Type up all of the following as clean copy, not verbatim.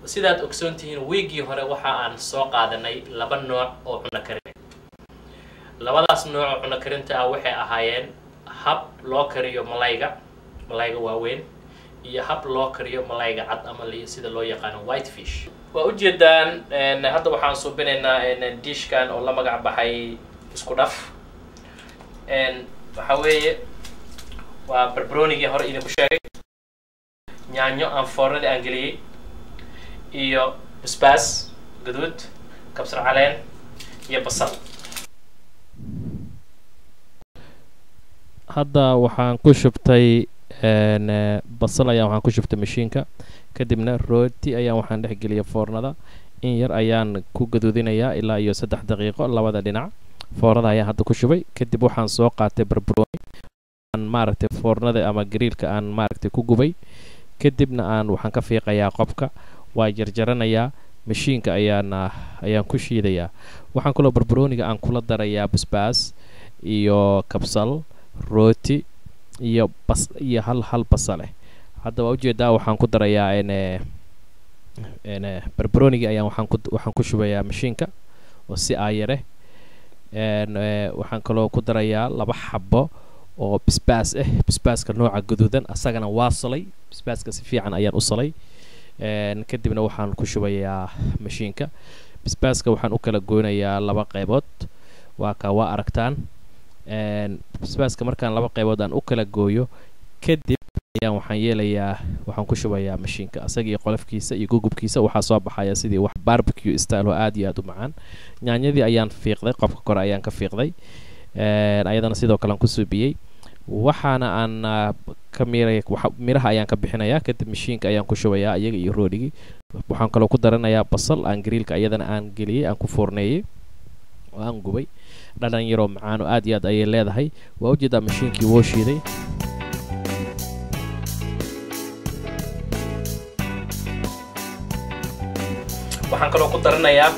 sidaad ogsoontihiin weegii hore waxa aan soo qaadanay laba nooc oo cunno karin labadaas nooc oo cunno karinta ah waxay ahaayeen hab loo kariyo malayga waaweyn iyo hab loo kariyo malayga cad ama sida loo yaqaan white fish waa u jeedaan hadda waxaan suubinaynaa dishkan oo la magac baxay isku dhaf waxa weeye waa barbaroonigii hore idinku sheegay yaanyo aan foornada aan geliyay iyo basbaas gaduud kabsar caleen iyo basal hadda waxaan ku shubtay basal ayaan waxaan ku shubtay mashiinka kadibna rooti ayaan waxaan dhex geliyay foornada in yar ayaan ku gaduudinayaa ilaa iyo 3 daqiiqo labada dhinac foornada ayaan hadda ku shubay kadib waxaan soo qaatay barbarooni aan maaragtay foornada ama grillka aan maaragtay ku gubay kadibna waxaan ka fiiqayaa qobka waa jarjaranayaa mashiinka ayaan ku shiidayaa waxaan kula barbarooniga aan kula darayaa basbaas iyo kabsal rooti iyo hal basal hadda waa ujeedaa waxaan ku darayaa barbarooniga ayaan waxaan ku shubayaa mashiinka oo si aayare waxaan kaloo ku darayaa 2 xabo oo basbaas basbaaska nooca gaduudan asagana waa salay basbaaska si fiican ayaan u salay kadibna waxaan ku shubayaa mashiinka basbaaska waxaan u kala gooynayaa 2 qaybood waa aragtaan basbaaska markaan 2 qaybood aan u kala gooyo kadib ayaan waxaan ku shubayaa mashiinka asaga iyo qolofkiisa iyo gugubkiisa waxaa soo baxaya sidii wax barbecue style oo aad iyo aad u macaan yaanyadii ayaan fiiqday qofka kore ayaan ka fiiqday ayadana sidoo kale aan ku suubiyay waxaana aan ka miraha ayaan ka bixinayaa kadib mashiinka ayaan ku shubayaa iyaga iyo roodhigi waxaan kaloo ku daranayaa basal aan grillka ayadana aan geliyay aan ku foorneeyay oo aan gubay dhadhan yaroo macaan oo aad iyo aad ayay leedahay waa ujeedaa mashiinkii woo shiiday waxaan kaloo ku daranayaa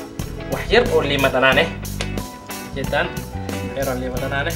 wax yar oo liima dhanaan jeedaan yar oo liima dhanaan